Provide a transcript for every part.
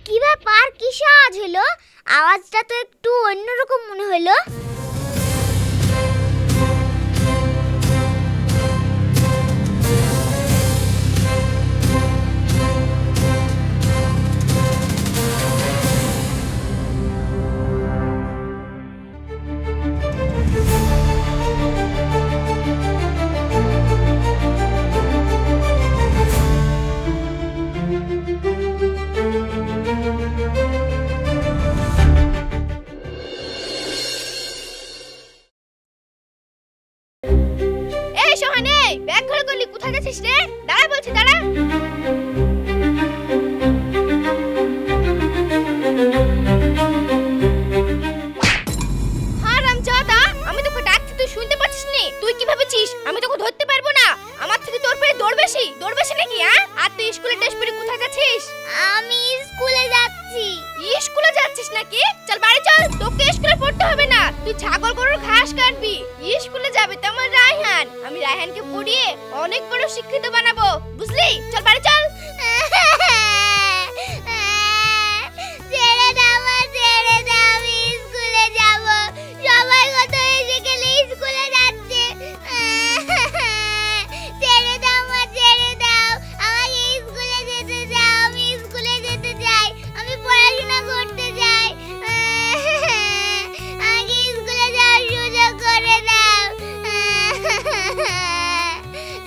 কি ব্যাপার, কিসে আওয়াজ হলো? আওয়াজটা তো একটু অন্যরকম মনে হলো। কোথায় যাচ্ছিস রে? দাঁড়া বলছি, দাঁড়া। হারামজাদা, আমি তোকে ডাকছি, তুই শুনতে পাচ্ছিস নি? তুই কি ভাবছিস আমি তোকে ধরতে পারবো না? আমার থেকে তোর পায়ে দৌড় বেশি নাকি? আর তুই স্কুলে ড্রেস পরে কোথায় যাচ্ছিস? আমি স্কুলে যাচ্ছি। স্কুলে যাচ্ছিস নাকি? চল বাড়ি চল, তোকে স্কুলে পড়তে হবে না, তুই ছাগল গরুর ঘাস কাটবি। স্কুলে যাবে তো আমার রায়হান, আমি রায়হানকে পড়িয়ে অনেক বড় শিক্ষিত বানাবো, বুঝলি? চল বাড়ি চল। ছেড়ে দাও, ছেড়ে দাও, আমি স্কুলে যাব। সবাই কত এসে গেলে স্কুলে যাচ্ছে। ছেড়ে দাও, ছেড়ে দাও, আমাকে স্কুলে যেতে দাও। আমি স্কুলে যেতে চাই, আমি পড়াশোনা করতে চাই। আমাকে স্কুলে যাওয়ার সুযোগ করে দাও।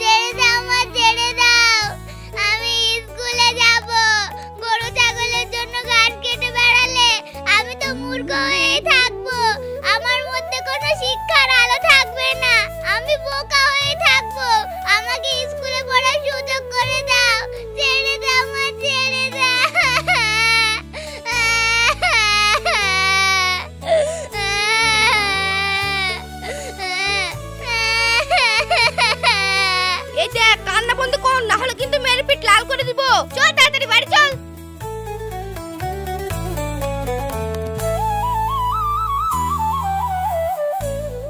ছেড়ে দাও, ছেড়ে দাও, আমি স্কুলে যাব। গরু ছাগলের জন্য ঘাস কেটে বেড়ালে আমি তো মূর্খ হয়ে থাকবো। আমার মধ্যে কোনো শিক্ষার আলো থাকবে না, আমি বোকা হয়ে থাকবো। আমাকে স্কুলে পড়ার সুযোগ করে দাও। ছেড়ে দাও, ছেড়ে দাও। এই দেখ, কান্না বন্ধ কর, না হলে কিন্তু মেরে পিঠ লাল করে দিব। চল তাড়াতাড়ি বাড়ি চল।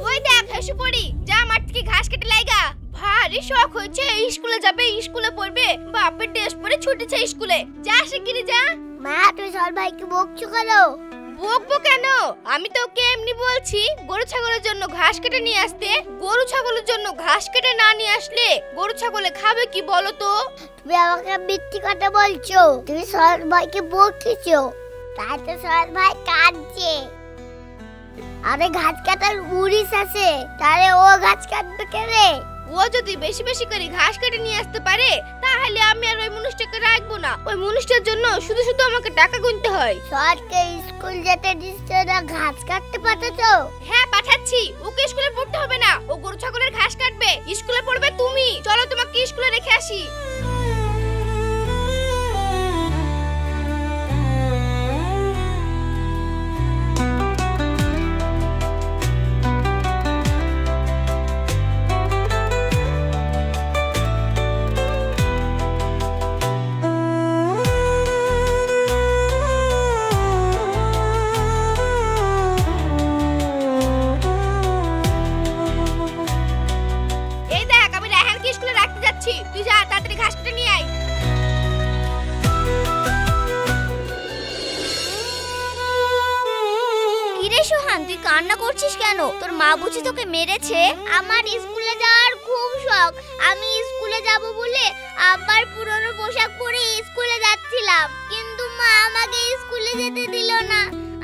ওই দেখ হেসে পড়ি, যা মাঠ থেকে ঘাস কেটে লাইগা। ভারী শখ হয়েছে, স্কুলে যাবে, স্কুলে পড়বে, বাপের ড্রেস পরে ছুটেছে স্কুলে। যা শিগগিরি যা। মা, তুই সর ভাইকে বকছো কেন? বকবো কেন? আমি তোকে এমনি বলছি গরু ছাগলের জন্য ঘাস কেটে নিয়ে আসতে। গরু ছাগলের জন্য ঘাস কেটে না নিয়ে আসলে গরু ছাগলে খাবে কি বলো তো? তুমি আমাকে মিথ্যে কথা বলছো। তুমি সর ভাইকে বকছো, তাই তো সর ভাই কাটছে। আরে ঘাস কাটার উড়িস আছে, তাহলে ও ঘাস কাটবে কেনে? ও যদি বেশি বেশি করে ঘাস কেটে নিয়ে আসতে পারে, তাহলে আমি আর ওই মানুষটাকে রাখবো না। ওই মানুষটার জন্য শুধু শুধু আমাকে টাকা গুনতে হয়। সরকে স্কুল যেতে দিচ্ছে না, ঘাস কাটতে পাঠাচ্ছো? হ্যাঁ পাঠাচ্ছি, ওকে স্কুলে পড়তে হবে না, ও গরু ছাগলের ঘাস কাটবে, স্কুলে পড়বে তুমি। চলো তোমাকে স্কুলে রেখে আসি। তুই যা, তাড়াতাড়ি ঘাস কেটে নিয়ে আয়। কিরে সোহান, তুই কান্না করছিস কেন? তোর মা বুঝি তোকে মেরেছে? আমার স্কুলে যাওয়ার খুব শখ। আমি স্কুলে যাব বলে আবার পুরনো পোশাক পরে স্কুলে যাচ্ছিলাম, কিন্তু মা আমাকে স্কুলে যেতে দিল না,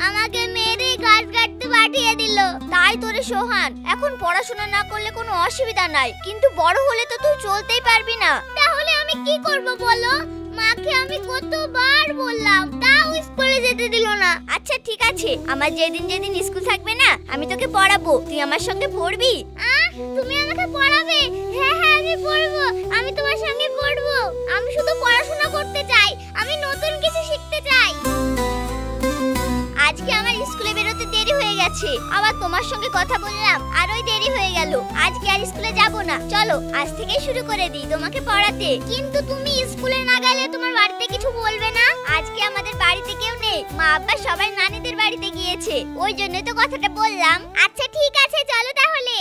আমাকে মেরে ঘাস কাটতে পাঠিয়ে দিল। তাই তোরে সোহান, এখন পড়াশোনা না করলে কোনো অসুবিধা নাই, কিন্তু বড় হলে তো তুই চলতেই পারবি না। তাহলে আমি কি করব বলো? মাকে আমি কতবার বললাম, তাও স্কুলে যেতে দিল না। আচ্ছা ঠিক আছে, আমার যেদিন যেদিন স্কুল থাকবে না, আমি তোকে পড়াবো, তুই আমার সঙ্গে পড়বি। তুমি আমাকে পড়াবে? হ্যাঁ হ্যাঁ, আমি পড়বো, আমি তোমার সঙ্গে পড়বো। আমি শুধু পড়াশোনা করতে চাই, আমি নতুন কিছু শিখতে চাই। আজকে আমার স্কুলে বেরোতে দেরি হয়ে গেছে, আবার তোমার সঙ্গে কথা বললাম আরোই দেরি হয়ে গেল। আজকে আর স্কুলে যাব না, চলো আজ থেকেই শুরু করে দিই তোমাকে পড়াতে। কিন্তু তুমি স্কুলে না গেলে তোমার বাড়িতে কিছু বলবে না? আজকে আমাদের বাড়িতে কেউ নেই, মা আব্বা সবাই নানিদের বাড়িতে গিয়েছে, ওই জন্যই তো কথাটা বললাম। আচ্ছা ঠিক আছে, চলো তাহলে।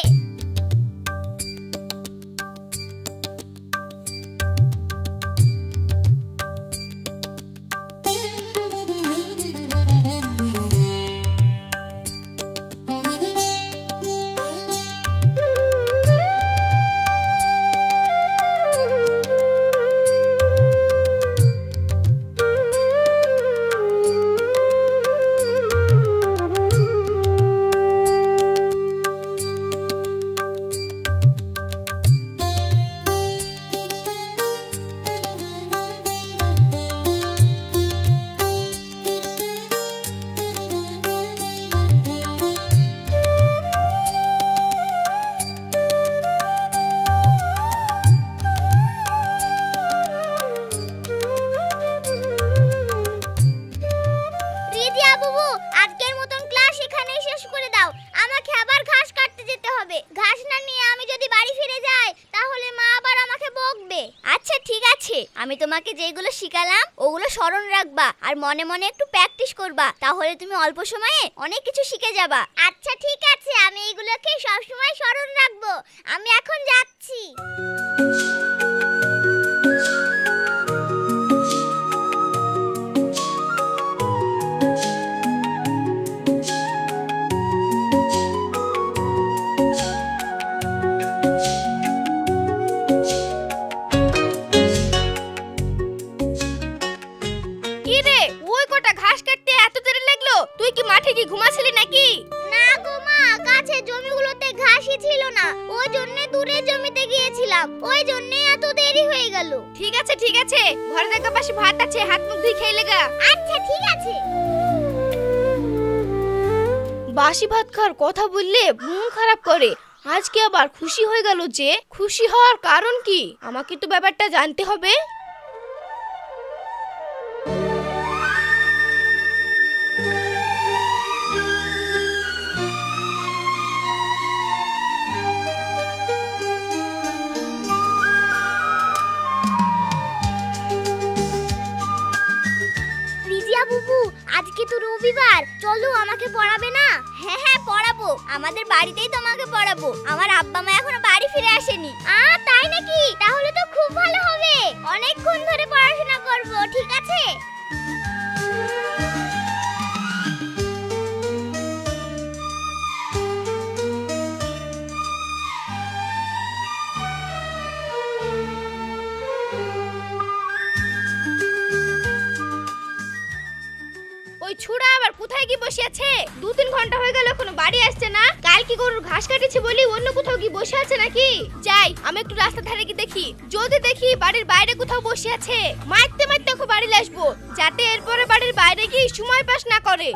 তোমাকে যেগুলো শিখালাম ওগুলো স্মরণ রাখবা আর মনে মনে একটু প্র্যাকটিস করবা, তাহলে তুমি অল্প সময়ে অনেক কিছু শিখে যাবা। আচ্ছা ঠিক আছে, আমি এগুলোকে সব সময় স্মরণ রাখবো। আমি এখন যাচ্ছি। কি রে, ওই কটা ঘাস কাটতে এত দেরি লাগলো? তুই কি মাঠে কি ঘুমাছিলি নাকি? না গো মা, কাছে জমিগুলোতে ঘাসই ছিল না, ওই জন্য দূরে জমিতে গিয়েছিলাম, ওই জন্য এত দেরি হয়ে গেল। ঠিক আছে ঠিক আছে, ঘরে দেখা পাশে ভাত আছে, হাত মুখ ধুই খেয়ে লেগা। আচ্ছা ঠিক আছে। বাসি ভাত খাওয়ার কথা বললে মন খারাপ করে, আজকে আবার খুশি হয়ে গেল যে? খুশি হওয়ার কারণ কি? আমাকে তো ব্যাপারটা জানতে হবে। রিজিয়া বুবু, আজকে তো রবিবার, চলো আমাকে পড়াবে না? হ্যাঁ হ্যাঁ পড়াবো, আমাদের বাড়িতেই তোমাকে পড়াবো। আমার আব্বা মা এখনো বাড়ি ফিরে আসেনি। তাই নাকি? তাহলে তো খুব ভালো হবে, অনেকক্ষণ ধরে পড়াশোনা করব। ঠিক আছে। ওই ছুড়া আবার কোথায় কি বসে আছে? 2-3 ঘন্টা হয়ে গেল এখনো বাড়ি আসছে না। কাল কি গরুর ঘাস কাটেছে বলি অন্য কোথাও কি বসে আছে নাকি? যাই আমি একটু রাস্তা ধারে কি দেখি, যদি দেখি বাড়ির বাইরে কোথাও বসে আছে, মারতে মারতে ওকে বাড়ি আসবো, যাতে এরপরে বাড়ির বাইরে গিয়ে সময় পাস না করে।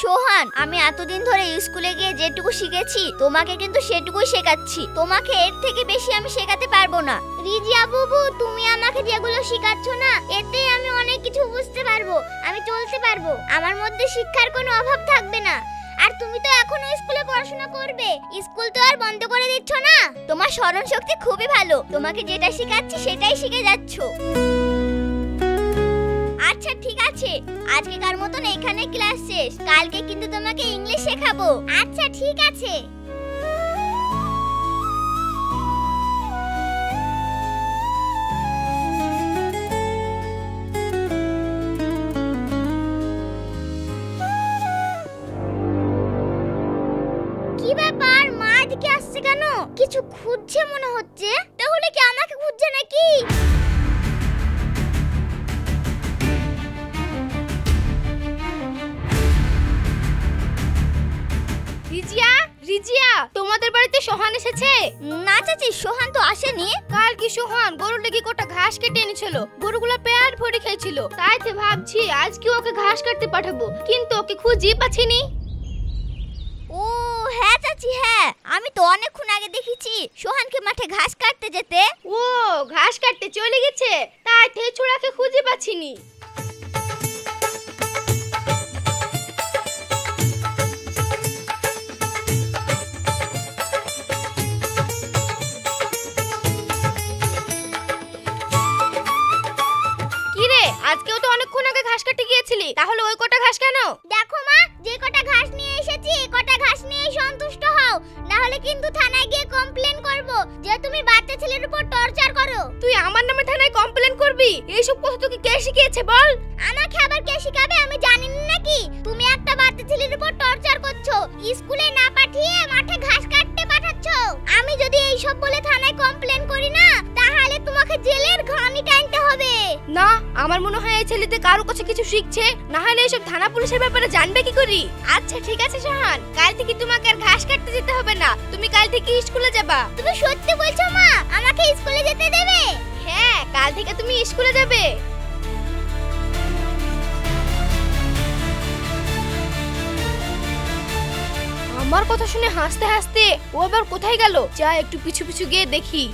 সোহান, আমি এতদিন ধরে স্কুলে গিয়ে যেটুকু শিখেছি তোমাকে কিন্তু সেটুকুই শেখাচ্ছি, তোমাকে এর থেকে বেশি আমি শেখাতে পারবো না। রিজিয়া বুবু, তুমি আমাকে যেগুলো শেখাচ্ছ না, এতে আমি অনেক কিছু বুঝতে পারবো, আমি চলতে পারবো, আমার মধ্যে শিক্ষার কোনো অভাব থাকবে না। আর তুমি তো এখনো স্কুলে পড়াশোনা করবে, স্কুল তো আর বন্ধ করে দিচ্ছ না। তোমার স্মরণ শক্তি খুবই ভালো, তোমাকে যেটা শেখাচ্ছি সেটাই শিখে যাচ্ছ। আচ্ছা ঠিক আছে, আজকেকার মতন এখানে ক্লাস শেষ, কালকে কিন্তু তোমাকে ইংলিশ শেখাবো। আচ্ছা ঠিক আছে। কি ব্যাপার, মা এদিকে আসছে কেন? কিছু খুঁজছে মনে হচ্ছে। তাহলে কি আমাকে খুঁজছে নাকি? রিজিয়া, রিজিয়া, তোমাদের বাড়িতে সোহান এসেছে? না চাচি, সোহান তো আসেনি। কাল কি সোহান গরুর লেগে কোটা ঘাস কেটে এনেছিল, গরুগুলো পেট ভরে খেয়েছিল, তাই তো ভাবছি আজকে ওকে ঘাস কাটতে পাঠাবো, কিন্তু ওকে খুঁজে পাচ্ছিনি। ও হ্যাঁ চাচি, হ্যাঁ আমি তো অনেকক্ষণ আগে দেখেছি সোহানকে মাঠে ঘাস কাটতে যেতে। ও ঘাস কাটতে চলে গেছে, তাই তো ছোড়াকে খুঁজে পাচ্ছিনি। আজকেও তো অনেকক্ষণ আগে ঘাস কাটতে গিয়েছিলি, তাহলে ওই কটা ঘাস কেন? দেখো মা, যে কটা ঘাস নিয়ে এসেছি এই কটা ঘাস নিয়ে সন্তুষ্ট হও, না হলে কিন্তু থানায় গিয়ে কমপ্লেন করব যে তুমি বাচ্চা ছেলের উপর টর্চার করো। তুই আমার নামে থানায় কমপ্লেন করবি? এইসব কথা তোকে কে শিখিয়েছে বল? আমাকে আবার কে শিখাবে আমি জানি না নাকি? তুমি একটা বাচ্চা ছেলের উপর টর্চার করছো, স্কুলে না পাঠিয়ে মাঠে ঘাস কাটতে পাঠাচ্ছো। আমি যদি এইসব বলে থানায় কমপ্লেন করি না, তাহলে তোমাকে জেলের ঘানি টানতে হবে। না, আমার মনে হয় এই ছেলেতে কারো কাছে কিছু শিখছে, না হলে এসব থানা পুলিশের ব্যাপারে জানবে কি করি? আচ্ছা ঠিক আছে সোহান, কাল থেকে তোমাকে আর ঘাস কাটতে যেতে হবে না, তুমি কাল থেকে স্কুলে যাবা। তুমি সত্যি বলছো মা? আমাকে স্কুলে যেতে দেবে? হ্যাঁ, কাল থেকে তুমি স্কুলে যাবে। আমার কথা শুনে হাসতে হাসতে ও আবার কোথায় গেল? যা একটু পিছু পিছু গিয়ে দেখি।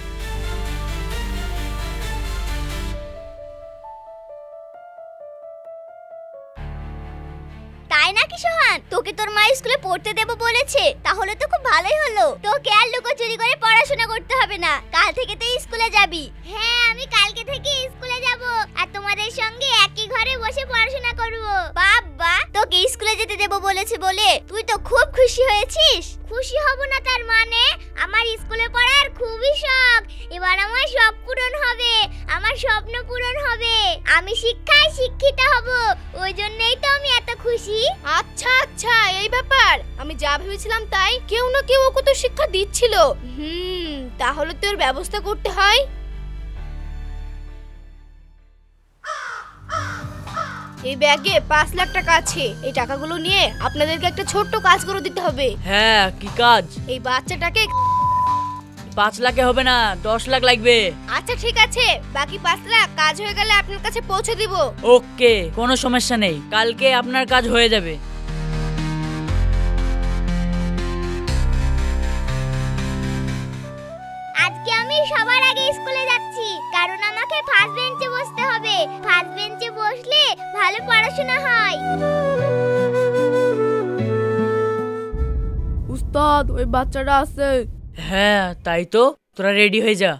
তাই নাকি সোহান? তোকে তোর মা স্কুলে পড়তে দেবো বলেছে, তাহলে তো খুব ভালোই হলো। তোকে আর লুকোচুরি করে পড়াশোনা করতে হবে না, কাল থেকে তুই স্কুলে যাবি। হ্যাঁ, আমি কালকে থেকে স্কুলে যাব আর তোমাদের সঙ্গে একই ঘরে বসে পড়াশোনা করব। বাবা, তোকে স্কুলে যেতে দেবো বলেছে বলে তুই তো খুব খুশি হয়েছিস। খুশি হব না তার মানে? আমার স্কুলে পড়ার খুবই শখ। এবার আমার শখ পূরণ হবে, আমার স্বপ্ন পূরণ হবে। আমি শিক্ষায় শিক্ষিত হব, ওই জন্যই তো আমি এত খুশি। আচ্ছা আচ্ছা, এই ব্যাপার। আমি যা ভেবেছিলাম তাই। কেউ না কেউ ওকে তো শিক্ষা দিচ্ছিল। তাহলে তো এর ব্যবস্থা করতে হয়। এই ব্যাগে 5 লাখ টাকা আছে। এই টাকাগুলো নিয়ে আপনাদেরকে একটা ছোট্ট কাজ করে দিতে হবে। হ্যাঁ, কি কাজ? এই বাচ্চাটাকে 5 লাখে হবে না, 10 লাখ লাগবে। আচ্ছা ঠিক আছে, বাকি 5 লাখ কাজ হয়ে গেলে আপনার কাছে পৌঁছে দিব। ওকে, কোনো সমস্যা নেই, কালকে আপনার কাজ হয়ে যাবে। আজকে আমি সবার আগে স্কুলে যাচ্ছি, কারণ আমাকে ফার্স্ট বেঞ্চে বসতে হবে। ফার্স্ট বেঞ্চে বসলে ভালো পড়াশোনা হয়। উস্তাদ, ওই বাচ্চাটা আছে। হ্যাঁ, তাই তো, তোরা রেডি হয়ে যা।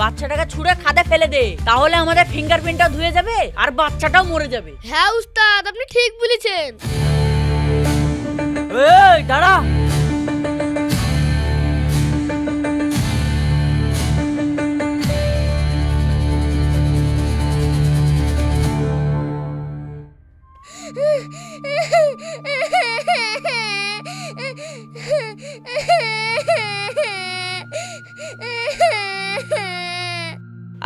বাচ্চাটাকে ছুঁড়ে খাদে ফেলে দে, তাহলে আমাদের ফিঙ্গারপ্রিন্টটা ধুয়ে যাবে আর বাচ্চাটাও মরে যাবে। হ্যাঁ উস্তাদ, আপনি ঠিক বলেছেন। এই দাঁড়া।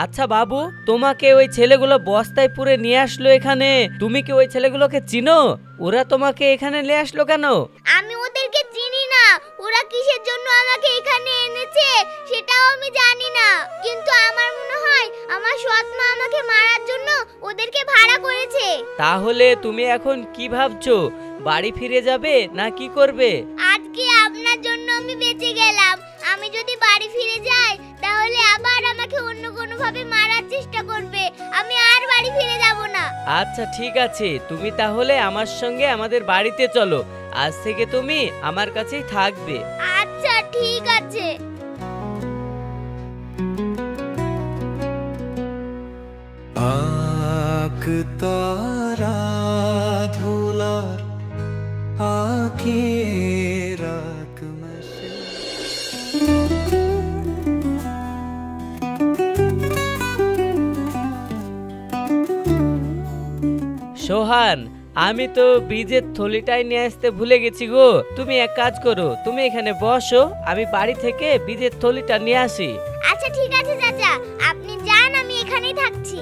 আচ্ছা বাবু, তোমাকে ওই ছেলেগুলো বস্তায় পুরে নিয়ে আসলো এখানে, তুমি কি ওই ছেলেগুলোকে চিনো? ওরা তোমাকে এখানে নিয়ে আসলো কেন? আমি ওদেরকে চিনি না। ওরা কিসের জন্য আমাকে এখানে এনেছে সেটাও আমি জানি না, কিন্তু আমার মনে হয় আমার সৎ মা আমাকে মারার জন্য ওদেরকে ভাড়া করেছে। তাহলে তুমি এখন কি ভাবছো? বাড়ি ফিরে যাবে না কি করবে? আজকে আপনার জন্য আমি বেঁচে গেলাম। আমি যদি বাড়ি ফিরে যাই তাহলে আবার আমাকে অন্য কোনো ভাবে মারার চেষ্টা করবে। আমি আর বাড়ি ফিরে যাব না। আচ্ছা ঠিক আছে, তুমি তাহলে আমার সঙ্গে আমাদের বাড়িতে চলো। আজ থেকে তুমি আমার কাছেই থাকবে। আচ্ছা ঠিক আছে। आँख तारा धुलार आँखें रात में से সোহান, আমি তো বীজের থলিটাই নিয়ে আসতে ভুলে গেছি গো। তুমি এক কাজ করো, তুমি এখানে বসো, আমি বাড়ি থেকে বীজের থলিটা নিয়ে আসি। আচ্ছা ঠিক আছে চাচা, আপনি যান, আমি এখানেই থাকছি।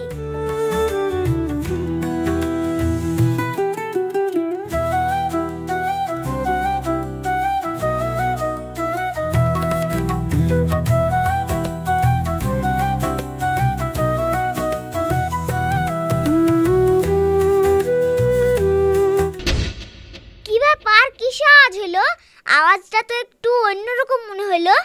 কি ব্যাপার, কিসে আওয়াজ হলো? আওয়াজটা তো একটু অন্যরকম মনে হলো।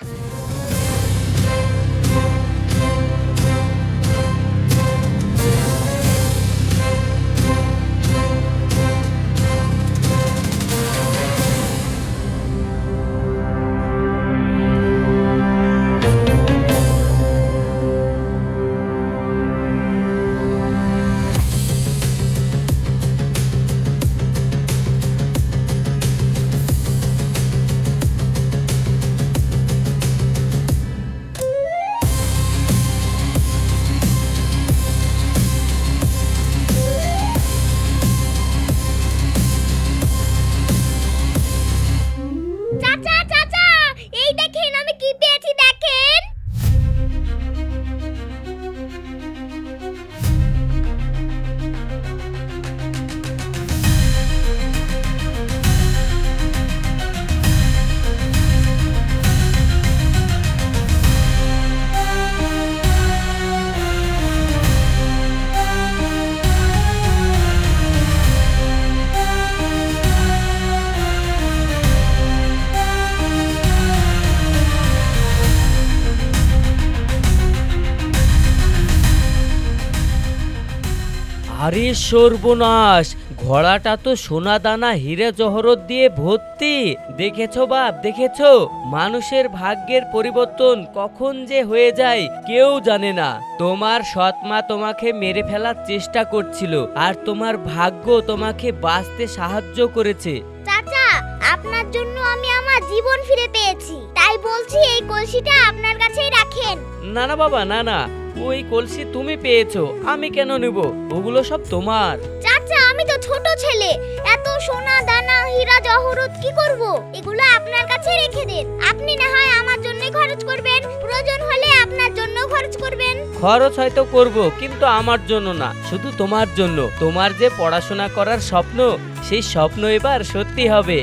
আরে সর্বনাশ, ঘোড়াটা তো সোনা দানা হীরে জহরত দিয়ে ভর্তি। দেখেছো বাপ, দেখেছো? মানুষের ভাগ্যের পরিবর্তন কখন যে হয়ে যায় কেউ জানে না। তোমার সৎ মা তোমাকে মেরে ফেলার চেষ্টা করছিল, আর তোমার ভাগ্য তোমাকে বাঁচতে সাহায্য করেছে। চাচা, আপনার জন্য আমি আমার জীবন ফিরে পেয়েছি, তাই বলছি এই কলসিটা আপনার কাছেই রাখেন। না না বাবা, না না, ওই কলসি তুমি পেয়েছো, আমি কেন নেব? ওগুলো সব তোমার। চাচা, আমি তো ছোট ছেলে, এত সোনা দানা হীরা জহরত কি করব? এগুলো আপনার কাছে রেখে দেন। আপনি না হয় আমার জন্য খরচ করবেন, প্রয়োজন হলে আপনার জন্য খরচ করবেন। খরচ হয়তো করব, কিন্তু আমার জন্য না, শুধু তোমার জন্য। তোমার যে পড়াশোনা করার স্বপ্ন, সেই স্বপ্ন এবার সত্যি হবে।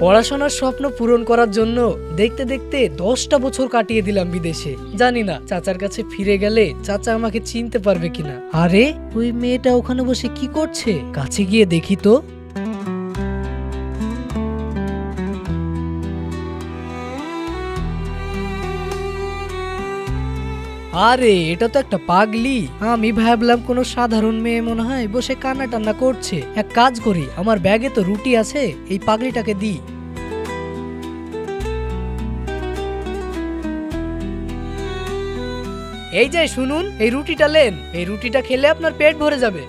পড়াশোনার স্বপ্ন পূরণ করার জন্য দেখতে দেখতে 10টা বছর কাটিয়ে দিলাম বিদেশে। জানি না চাচার কাছে ফিরে গেলে চাচা আমাকে চিনতে পারবে কিনা। আরে ওই মেয়েটা ওখানে বসে কি করছে? কাছে গিয়ে দেখি তো। আরে এটা তো একটা পাগলি। আমি ভাবলাম কোনো সাধারণ মেয়ে মনে হয় বসে কান্না টান্না করছে। এক কাজ করি, আমার ব্যাগে তো রুটি আছে, এই পাগলিটাকে দিই। এই যে শুনুন, এই রুটিটা নেন, এই রুটিটা খেলে আপনার পেট ভরে যাবে।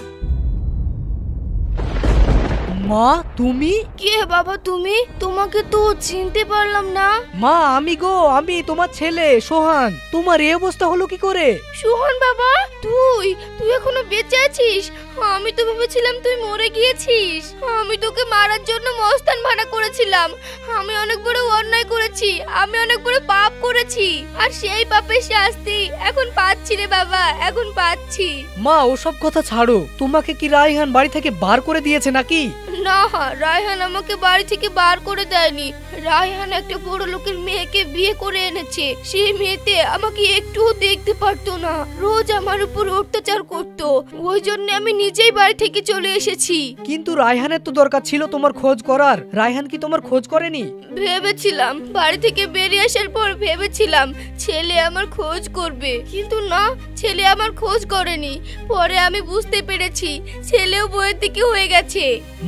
মা, তুমি? কে বাবা তুমি? তোমাকে তো চিনতে পারলাম না। মা, আমি গো, আমি তোমার ছেলে সোহান। তোমার এই অবস্থা হলো কি করে? সোহান বাবা, তুই এখনো বেঁচে আছিস? আমি তো ভেবেছিলাম তুই মরে গিয়েছিস। আমি তোকে মারার জন্য মস্তান ভাড়া করেছিলাম। আমি অনেক বড় অন্যায় করেছি, আমি অনেক বড় পাপ করেছি, আর সেই পাপের শাস্তি এখন পাচ্ছি রে বাবা, এখন পাচ্ছি। মা, ওসব কথা ছাড়ো। তোমাকে কি রায়হান বাড়ি থেকে বার করে দিয়েছে নাকি? না, রায়হান আমাকে বাড়ি থেকে বার করে দেয়নি। রায়হান একটা বড় লোকের মেয়েকে বিয়ে করে এনেছে। সেই মেয়েতে আমাকে একটুও দেখতে পারতো না, রোজ আমার উপর অত্যাচার করতো। ওই জন্য আমি নিজেই বাড়ি থেকে চলে এসেছি। কিন্তু রায়হানের তো দরকার ছিল তোমার খোঁজ করার। রায়হান কি তোমার খোঁজ করেনি? ভেবেছিলাম, বাড়ি থেকে বেরিয়ে আসার পর ভেবেছিলাম ছেলে আমার খোঁজ করবে, কিন্তু না, ছেলে আমার খোঁজ করেনি। পরে আমি বুঝতে পেরেছি ছেলেও বইয়ের দিকে হয়ে গেছে।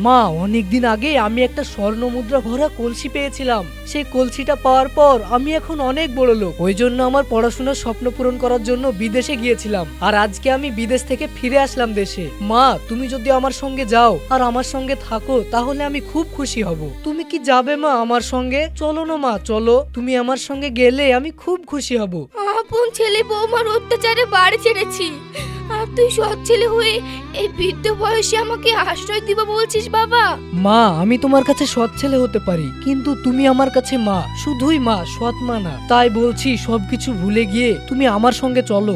মা, অনেকদিন আগে আমি একটা স্বর্ণ মুদ্রা ভরা কলসি পেয়েছিলাম। সেই কলসিটা পাওয়ার পর আমি এখন অনেক বড় লোক। ওই জন্য আমার পড়াশোনার স্বপ্ন পূরণ করার জন্য বিদেশে গিয়েছিলাম, আর আজকে আমি বিদেশ থেকে ফিরে আসলাম দেশে। মা, তুমি যদি আমার সঙ্গে যাও আর আমার সঙ্গে থাকো তাহলে আমি খুব খুশি হব। তুমি কি যাবে মা আমার সঙ্গে? চলো না মা, চলো। তুমি আমার সঙ্গে গেলে আমি খুব খুশি হব। আপন ছেলে বৌমার অত্যাচারে বাড়ি ছেড়েছি, আর তুই সৎ ছেলে হয়ে এই বৃদ্ধ বয়সে আমাকে আশ্রয় দিবা বলছিস বাবা? মা, আমি তোমার কাছে সৎ ছেলে হতে পারি, কিন্তু তুমি আমার কাছে মা, শুধুই মা, সৎ মা না। তাই বলছি সবকিছু ভুলে গিয়ে তুমি আমার সঙ্গে চলো।